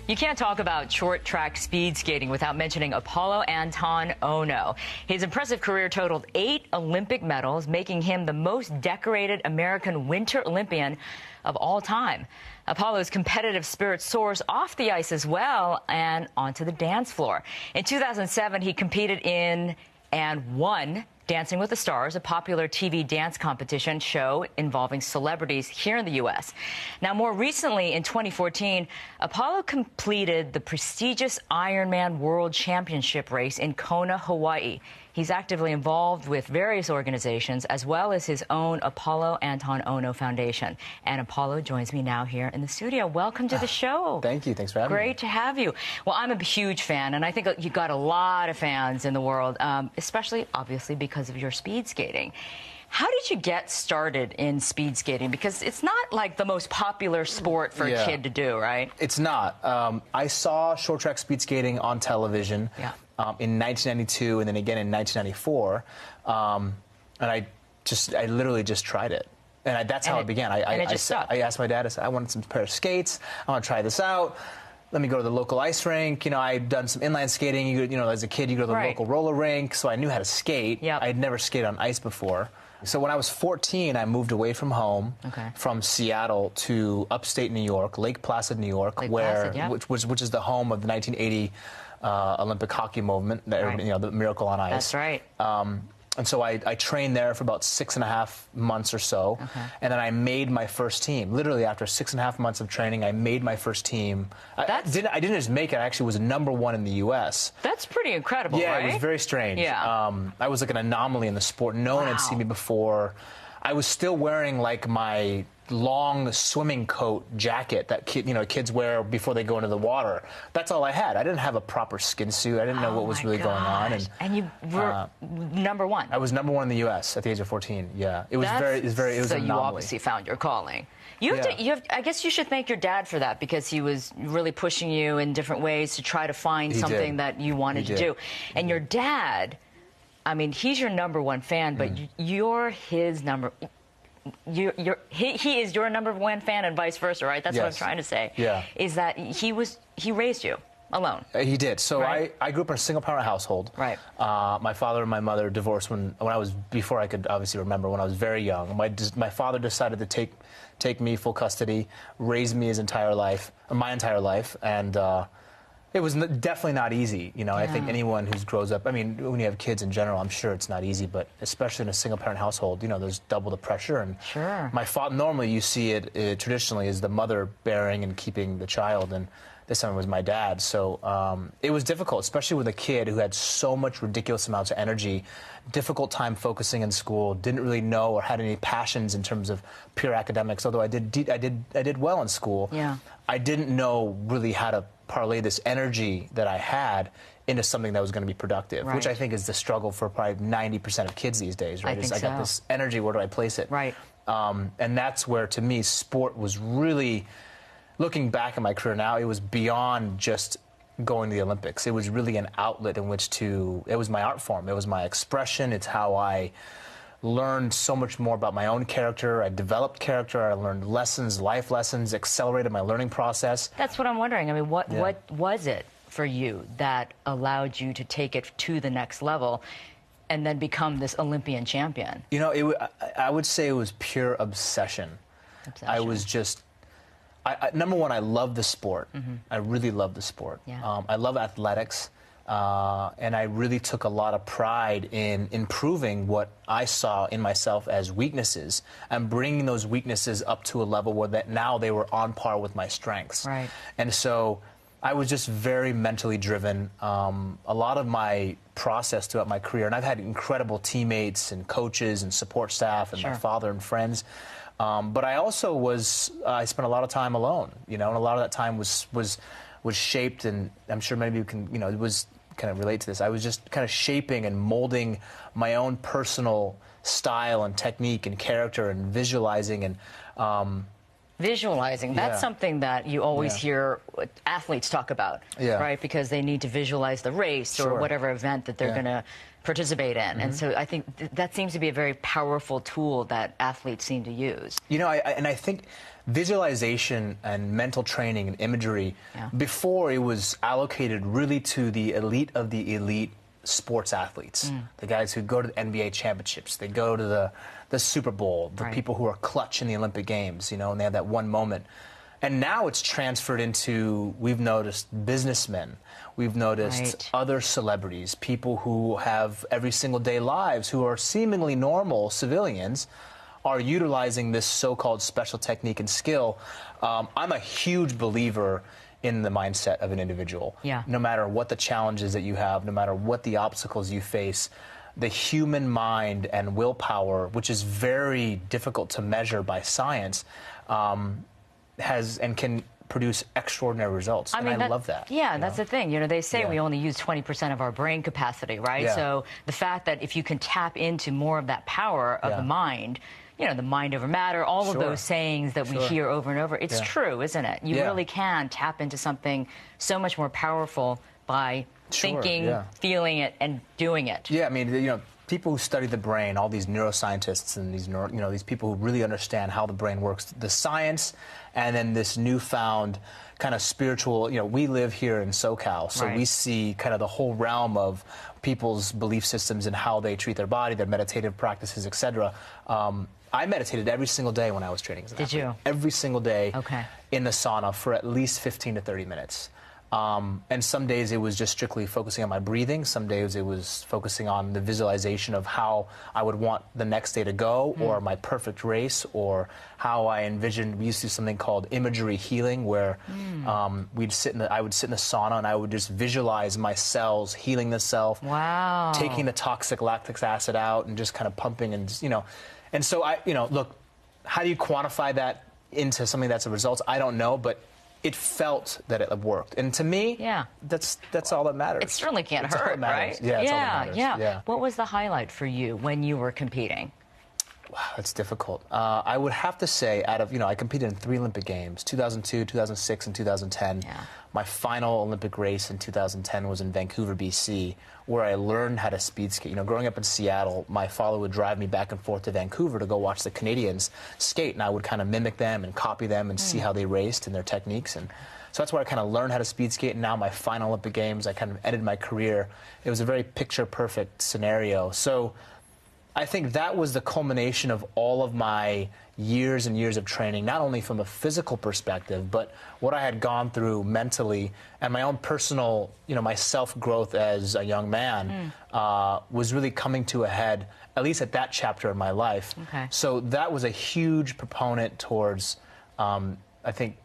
You can't talk about short track speed skating without mentioning Apolo Ohno. His impressive career totaled 8 Olympic medals, making him the most decorated American Winter Olympian of all time. Apolo's competitive spirit soars off the ice as well and onto the dance floor. In 2007, he competed in and won Dancing with the Stars, a popular TV dance competition show involving celebrities here in the U.S. Now, more recently, in 2014, Apolo completed the prestigious Ironman World Championship race in Kona, Hawaii. He's actively involved with various organizations, as well as his own Apolo Ohno Foundation. And Apolo joins me now here in the studio. Welcome to the show. Thank you. Thanks for having me. Great to have you. Well, I'm a huge fan, and I think you've got a lot of fans in the world, especially, obviously, because of your speed skating. How did you get started in speed skating? Because it's not like the most popular sport for a kid to do, right? It's not. I saw short track speed skating on television in 1992 and then again in 1994. And I literally just tried it. And that's how it began. I asked my dad, I said, I want some pair of skates. I want to try this out. Let me go to the local ice rink. You know, I'd done some inline skating. You know, as a kid, you go to the local roller rink. So I knew how to skate. I had never skated on ice before. So when I was 14, I moved away from home, from Seattle to upstate New York, Lake Placid, New York, which is the home of the 1980 Olympic hockey movement, you know, the Miracle on Ice. That's right. And so I trained there for about 6.5 months or so, and then I made my first team. Literally after 6.5 months of training, I made my first team. I didn't just make it, I actually was #1 in the U.S. That's pretty incredible, right? Yeah, it was very strange. Yeah. I was like an anomaly in the sport. No one had seen me before. I was still wearing like my long swimming coat jacket that kids wear before they go into the water. That's all I had. I didn't have a proper skin suit. I didn't know what was really going on. And you were #1. I was #1 in the U.S. at the age of 14. Yeah, it was an anomaly. So you obviously found your calling. I guess you should thank your dad for that, because he was really pushing you in different ways to try to find something that you wanted to do. And your dad, I mean, he's your #1 fan, but you're his he is your #1 fan and vice versa, right? That's what I'm trying to say. Yeah. Is that he raised you alone. He did. So I grew up in a single-parent household. Right. My father and my mother divorced before I could obviously remember, when I was very young. My father decided to take me full custody, raise me my entire life, and it was definitely not easy. You know, I think anyone who grows up, I mean, when you have kids in general, I'm sure it's not easy, but especially in a single-parent household, you know, there's double the pressure. And my father, normally you see it traditionally as the mother bearing and keeping the child, and this time it was my dad. So it was difficult, especially with a kid who had so much ridiculous amounts of energy, difficult time focusing in school, didn't really know or had any passions in terms of pure academics. Although I did well in school, I didn't know really how to parlay this energy that I had into something that was going to be productive, which I think is the struggle for probably 90% of kids these days, right? I got this energy, where do I place it? Right. And that's where, to me, sport was really, looking back at my career now, it was beyond just going to the Olympics. It was really an outlet in which it was my art form. It was my expression. It's how I learned so much more about my own character. I developed character. I learned lessons, life lessons, accelerated my learning process. That's what I'm wondering. I mean, what was it for you that allowed you to take it to the next level and then become this Olympian champion? You know, I would say it was pure obsession. I was just... #1, I love the sport. I really love the sport. I love athletics, and I really took a lot of pride in improving what I saw in myself as weaknesses and bringing those weaknesses up to a level where now they were on par with my strengths. Right. And so I was just very mentally driven. A lot of my process throughout my career, and I've had incredible teammates and coaches and support staff and my father and friends. But I also I spent a lot of time alone, you know, and a lot of that time was shaped, and I'm sure many of you can, you know, it was kind of relate to this. I was just kind of shaping and molding my own personal style and technique and character and visualizing and Visualizing, that's something that you always hear athletes talk about, right? Because they need to visualize the race or whatever event that they're going to participate in. And so I think that seems to be a very powerful tool that athletes seem to use. You know, I think visualization and mental training and imagery, before it was allocated really to the elite of the elite sports athletes, the guys who go to the NBA championships, they go to the Super Bowl, the people who are clutch in the Olympic Games, you know, and they have that one moment. And now it's transferred into, we've noticed businessmen, we've noticed other celebrities, people who have every single day lives, who are seemingly normal civilians, are utilizing this so-called special technique and skill. I'm a huge believer in the mindset of an individual. No matter what the challenges that you have, no matter what the obstacles you face, the human mind and willpower, which is very difficult to measure by science, has and can produce extraordinary results. I love that. Yeah, that's the thing. You know, they say we only use 20% of our brain capacity, right? So the fact that if you can tap into more of that power of the mind, you know, the mind over matter, all of those sayings that we hear over and over, it's true, isn't it? You really can tap into something so much more powerful by thinking, feeling it, and doing it. Yeah, I mean, you know, people who study the brain, all these neuroscientists and these, these people who really understand how the brain works, the science, and then this newfound kind of spiritual, you know, we live here in SoCal, so we see kind of the whole realm of people's belief systems and how they treat their body, their meditative practices, etc. I meditated every single day when I was training as an athlete. Did you? Every single day in the sauna for at least 15 to 30 minutes. And some days it was just strictly focusing on my breathing. Some days it was focusing on the visualization of how I would want the next day to go, or my perfect race, or how I envisioned. We used to do something called imagery healing, where I would sit in the sauna and I would just visualize my cells healing themselves, taking the toxic lactic acid out, and just kind of pumping, and and so look, how do you quantify that into something that's a result? I don't know, but it felt that it worked, and to me, that's all that matters. It certainly can't hurt, right? Yeah, it's all that matters. What was the highlight for you when you were competing? Wow, that's difficult. I would have to say, out of I competed in 3 Olympic Games: 2002, 2006, and 2010. My final Olympic race in 2010 was in Vancouver, BC, where I learned how to speed skate. You know, growing up in Seattle, my father would drive me back and forth to Vancouver to go watch the Canadians skate, and I would kind of mimic them and copy them and see how they raced and their techniques. And so that's where I kind of learned how to speed skate. And now my final Olympic Games, I kind of ended my career. It was a very picture-perfect scenario. So I think that was the culmination of all of my years and years of training, not only from a physical perspective, but what I had gone through mentally, and my own personal, my self-growth as a young man was really coming to a head, at least at that chapter in my life. So that was a huge proponent towards, I think,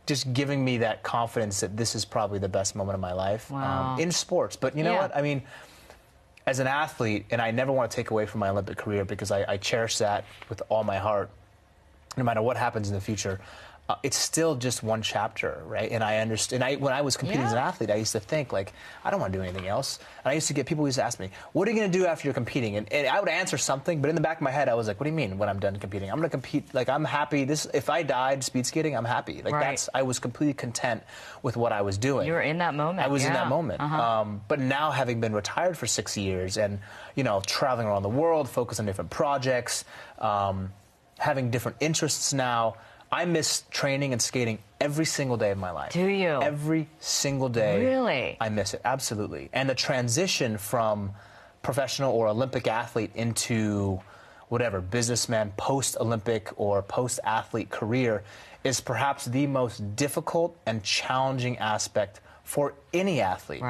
just giving me that confidence that this is probably the best moment of my life in sports. But you know what? I mean, as an athlete, and I never want to take away from my Olympic career, because I cherish that with all my heart, no matter what happens in the future, it's still just one chapter, right? And I understand. When I was competing as an athlete, I used to think, like, I don't want to do anything else. And I used to get people who used to ask me, what are you going to do after you're competing? And I would answer something, but in the back of my head, I was like, what do you mean when I'm done competing? I'm going to compete. Like, I'm happy. If I died speed skating, I'm happy. Like, I was completely content with what I was doing. You were in that moment. I was in that moment. But now, having been retired for 6 years and, traveling around the world, focused on different projects, having different interests now, I miss training and skating every single day of my life. Do you? Every single day. Really? I miss it, absolutely. And the transition from professional or Olympic athlete into whatever, businessman, post-Olympic or post-athlete career is perhaps the most difficult and challenging aspect for any athlete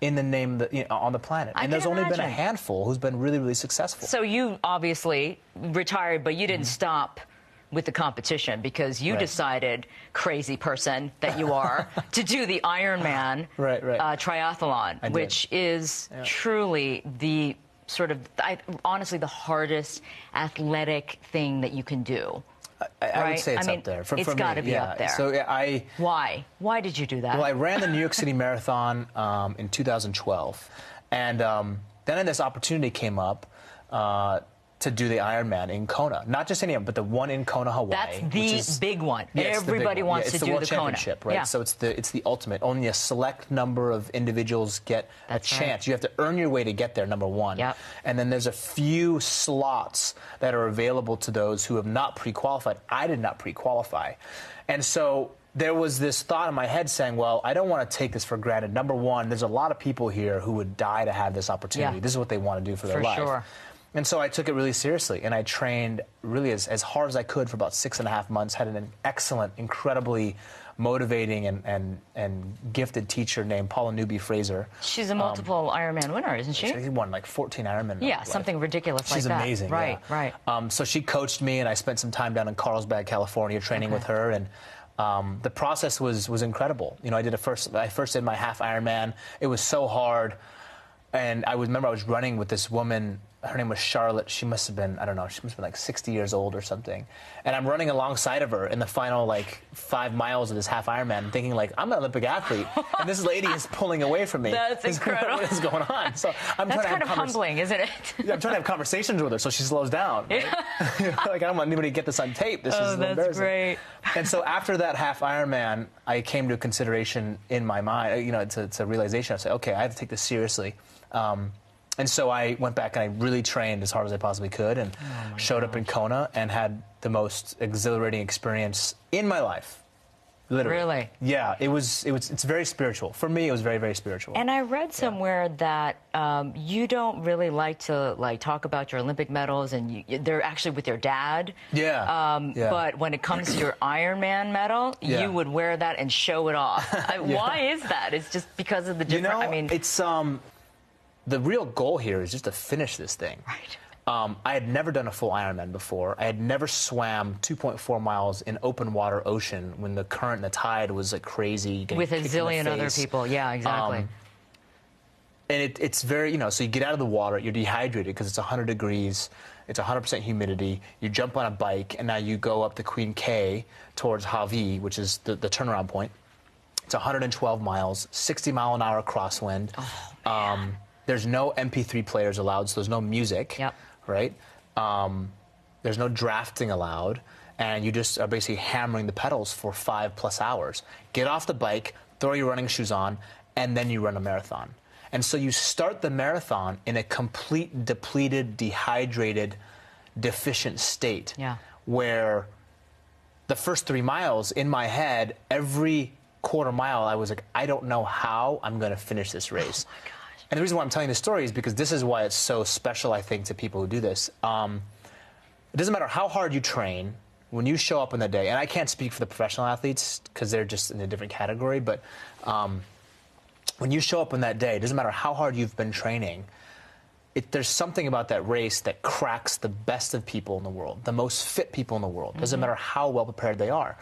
in the name on the planet. And there's only been a handful who's been really, really successful. So you obviously retired, but you didn't stop with the competition, because you decided, crazy person that you are, to do the Ironman triathlon, which is truly the sort of, honestly, the hardest athletic thing that you can do. I would say it's up there. It's got to be up there. So Why? Why did you do that? Well, I ran the New York City Marathon in 2012, and then this opportunity came up to do the Ironman in Kona. Not just any of them, but the one in Kona, Hawaii. That's the big one. Yeah, everybody wants to do the Kona. It's the World Championship, right? Yeah. So it's the ultimate. Only a select number of individuals get a chance. Right. You have to earn your way to get there, number one. Yep. And then there's a few slots that are available to those who have not pre-qualified. I did not pre-qualify. And so there was this thought in my head saying, well, I don't want to take this for granted. Number one, there's a lot of people here who would die to have this opportunity. Yeah. This is what they want to do for their life. Sure. And so I took it really seriously, and I trained really as hard as I could for about 6.5 months, had an excellent, incredibly motivating and gifted teacher named Paula Fraser. She's a multiple Ironman winner, isn't she? She won like 14 Ironman. Yeah, something ridiculous like that. She's amazing. Right, yeah. right. So she coached me, and I spent some time down in Carlsbad, California, training with her, and the process was incredible. You know, I first did my half Ironman. It was so hard, and I remember I was running with this woman. Her name was Charlotte. She must have been, I don't know, she must have been like 60 years old or something. And I'm running alongside of her in the final like 5 miles of this half Ironman, thinking like, I'm an Olympic athlete, and this lady is pulling away from me. That's incredible. What is going on? So That's kind of humbling, isn't it? Yeah, I'm trying to have conversations with her so she slows down. Right? Like, I don't want anybody to get this on tape. This is embarrassing. That's great. And so after that half Ironman, I came to a consideration in my mind. You know, it's a realization. I said, okay, I have to take this seriously. And so I went back and I really trained as hard as I possibly could, and showed up in Kona and had the most exhilarating experience in my life. Literally. Really? Yeah, it's very spiritual. For me, it was very, very spiritual. And I read somewhere that you don't really like to talk about your Olympic medals, and they're actually with your dad. Yeah. But when it comes to your Ironman medal, you would wear that and show it off. Why is that? It's just because of the different. You know, I mean, it's the real goal here is just to finish this thing. Right. I had never done a full Ironman before. I had never swam 2.4 miles in open water ocean when the current and the tide was like crazy. With a zillion other people. Yeah, exactly. And it's very, you know, so you get out of the water, you're dehydrated because it's 100 degrees, it's 100% humidity, you jump on a bike, and now you go up the Queen K towards Hawi, which is the turnaround point. It's 112 miles, 60-mile-an-hour crosswind. Oh, there's no MP3 players allowed, so there's no music, right? There's no drafting allowed, and you just are basically hammering the pedals for 5+ hours. Get off the bike, throw your running shoes on, and then you run a marathon. And so you start the marathon in a complete depleted, dehydrated, deficient state, where the first 3 miles, in my head, every quarter mile, I was like, I don't know how I'm going to finish this race. Oh, my God. And the reason why I'm telling this story is because this is why it's so special, I think, to people who do this. It doesn't matter how hard you train, when you show up on the day, and I can't speak for the professional athletes because they're just in a different category, but when you show up on that day, it doesn't matter how hard you've been training, there's something about that race that cracks the best of people in the world, the most fit people in the world. Doesn't matter how well prepared they are.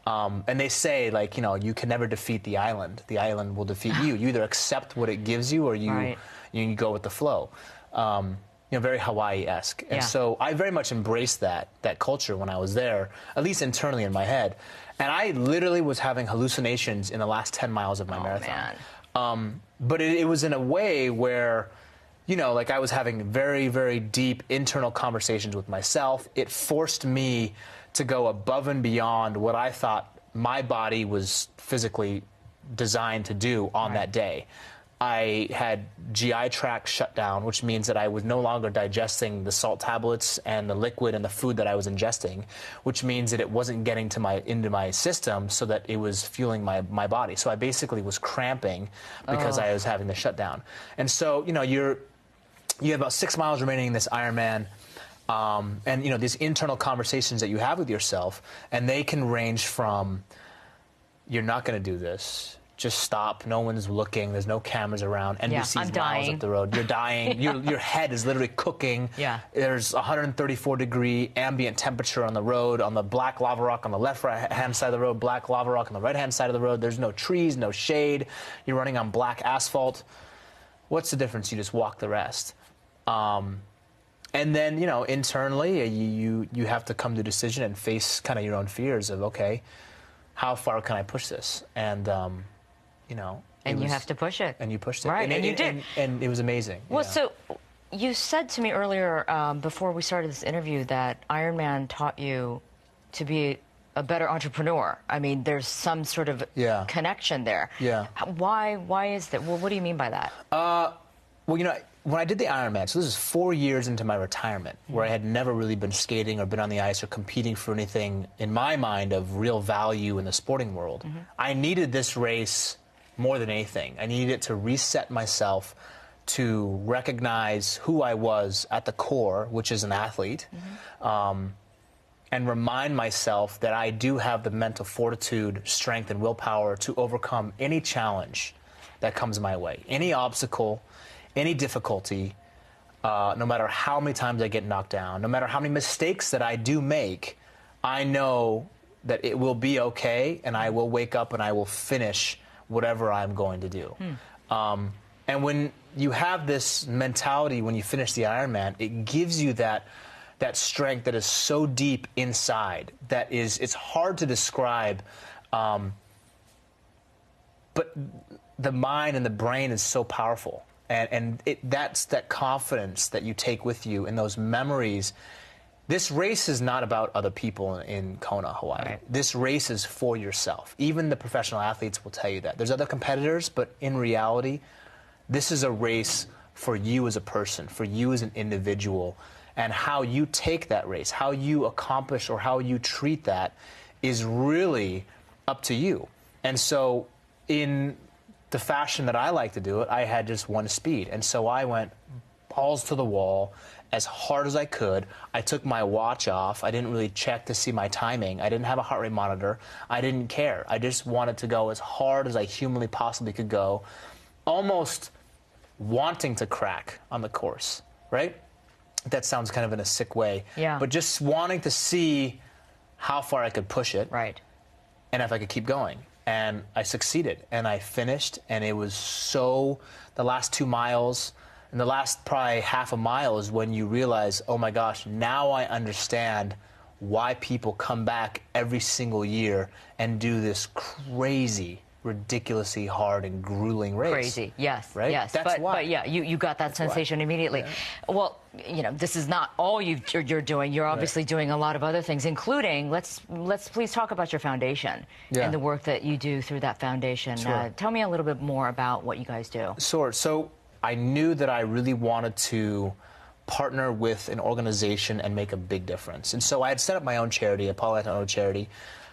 And they say, like, you know, you can never defeat the island. The island will defeat you. You either accept what it gives you, or you go with the flow. You know, very Hawaii-esque. And so I very much embraced that culture when I was there, at least internally in my head. And I literally was having hallucinations in the last 10 miles of my marathon. But it was in a way where, you know, like I was having very, very deep internal conversations with myself. It forced me to go above and beyond what I thought my body was physically designed to do on that day. I had GI tract shut down, which means that I was no longer digesting the salt tablets and the liquid and the food that I was ingesting, which means that it wasn't getting to into my system so that it was fueling my body. So I basically was cramping because I was having the shutdown. And so, you know, you have about 6 miles remaining in this Ironman. And, you know, these internal conversations that you have with yourself, and they can range from, you're not going to do this. Just stop. No one's looking. There's no cameras around. NBC's miles up the road. You're dying. Your head is literally cooking. There's 134-degree ambient temperature on the road, on the black lava rock on the left-hand side of the road, black lava rock on the right-hand side of the road. There's no trees, no shade. You're running on black asphalt. What's the difference? You just walk the rest. And then, you know, internally, you have to come to a decision and face kind of your own fears of, okay, how far can I push this? And, you know. And you have to push it. And you pushed it. Right, and you did. And it was amazing. Well, so you said to me earlier, before we started this interview, that Ironman taught you to be a better entrepreneur. I mean, there's some sort of connection there. Yeah. Why is that? Well, what do you mean by that? Well, you know, when I did the Ironman, so this is 4 years into my retirement, where I had never really been skating or been on the ice or competing for anything, in my mind, of real value in the sporting world. I needed this race more than anything. I needed it to reset myself, to recognize who I was at the core, which is an athlete, and remind myself that I do have the mental fortitude, strength, and willpower to overcome any challenge that comes my way, any obstacle, any difficulty, no matter how many times I get knocked down, no matter how many mistakes that I do make, I know that it will be okay, and I will wake up and I will finish whatever I'm going to do. And when you have this mentality, when you finish the Ironman, it gives you that strength that is so deep inside that it's hard to describe, but the mind and the brain is so powerful. And that's that confidence that you take with you in those memories. This race is not about other people in Kona, Hawaii. Right. This race is for yourself. Even the professional athletes will tell you that. There's other competitors, but in reality, this is a race for you as a person, for you as an individual. And how you take that race, how you accomplish or how you treat that is really up to you. And so in the fashion that I like to do it, I had just one speed. And so I went balls to the wall as hard as I could. I took my watch off. I didn't really check to see my timing. I didn't have a heart rate monitor. I didn't care. I just wanted to go as hard as I humanly possibly could go, almost wanting to crack on the course, right? That sounds kind of in a sick way. Yeah. But just wanting to see how far I could push it. Right. And if I could keep going. And I succeeded, and I finished, and it was so, the last 2 miles, and the last probably half a mile is when you realize, oh my gosh, now I understand why people come back every single year and do this crazy, ridiculously hard and grueling race. Crazy, yes, right? yes. That's why. But yeah, you got that sensation immediately. Yeah. Well, you know, this is not all you're doing. You're obviously doing a lot of other things, including, let's please talk about your foundation and the work that you do through that foundation. Sure. Tell me a little bit more about what you guys do. Sure. So I knew that I really wanted to partner with an organization and make a big difference. And so I had set up my own charity, Apolo Ohno Charity,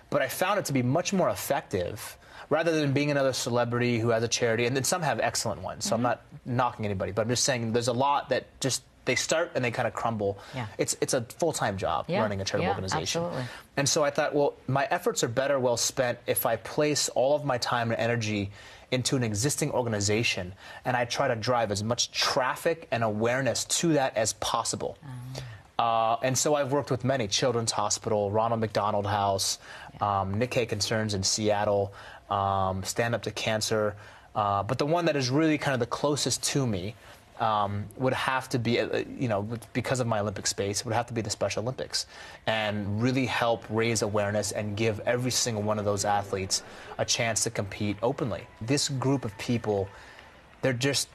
but I found it to be much more effective rather than being another celebrity who has a charity, and then some have excellent ones, so I'm not knocking anybody, but I'm just saying there's a lot that just, they start and they kind of crumble. Yeah. It's a full-time job running a charitable organization. Absolutely. And so I thought, well, my efforts are better well spent if I place all of my time and energy into an existing organization, and I try to drive as much traffic and awareness to that as possible. And so I've worked with many, Children's Hospital, Ronald McDonald House, Nikkei Concerns in Seattle, Stand Up to Cancer. But the one that is really kind of the closest to me would have to be, you know, because of my Olympic space, would have to be the Special Olympics, and really help raise awareness and give every single one of those athletes a chance to compete openly. This group of people, they're just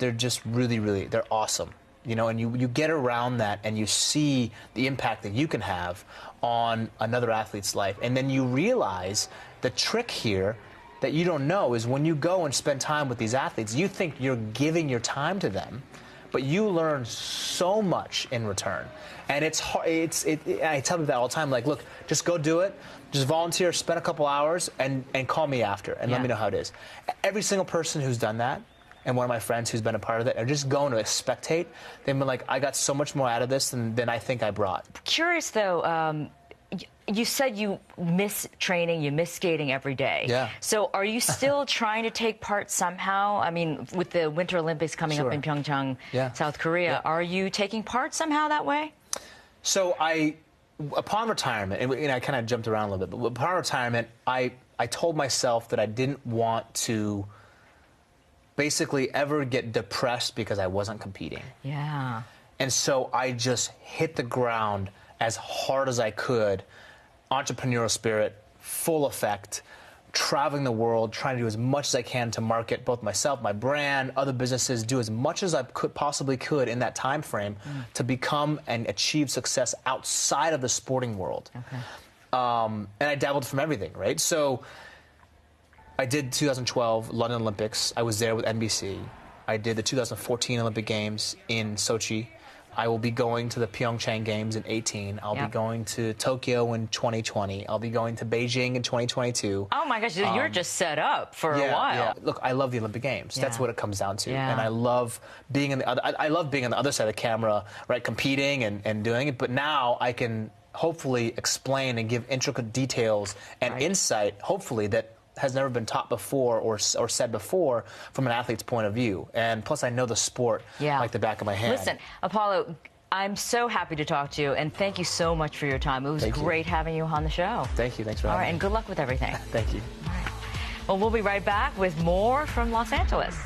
really, they're awesome. You know, and you get around that and you see the impact that you can have on another athlete's life. And then you realize the trick here that you don't know is when you go and spend time with these athletes, you think you're giving your time to them, but you learn so much in return. And it's hard. I tell people that all the time, like, look, just go do it. Just volunteer, spend a couple hours, and call me after, and let me know how it is. Every single person who's done that, and one of my friends who's been a part of it, are just going to spectate. They've been like, I got so much more out of this than I think I brought. Curious, though, you said you miss training, you miss skating every day. Yeah. So are you still trying to take part somehow? I mean, with the Winter Olympics coming up in Pyeongchang, South Korea, are you taking part somehow that way? So upon retirement, and I kind of jumped around a little bit, but upon retirement, I told myself that I didn't want to basically ever get depressed because I wasn't competing. Yeah. And so I just hit the ground as hard as I could, entrepreneurial spirit, full effect, traveling the world, trying to do as much as I can to market both myself, my brand, other businesses, do as much as I possibly could in that time frame to become and achieve success outside of the sporting world. Okay. And I dabbled from everything, right? So I did 2012 London Olympics. I was there with NBC. I did the 2014 Olympic Games in Sochi. I will be going to the Pyeongchang Games in 2018. I'll be going to Tokyo in 2020. I'll be going to Beijing in 2022. Oh my gosh, you're just set up for a while. Yeah. Look, I love the Olympic Games. Yeah. That's what it comes down to. Yeah. And I love being in the other. I love being on the other side of the camera, right, competing and doing it. But now I can hopefully explain and give intricate details and insight, hopefully, that has never been taught before or said before from an athlete's point of view. And plus, I know the sport like the back of my hand. Listen, Apolo, I'm so happy to talk to you, and thank you so much for your time. It was great having you on the show. Thank you. Thanks for having me. All right, and good luck with everything. Thank you. All right. Well, we'll be right back with more from Los Angeles.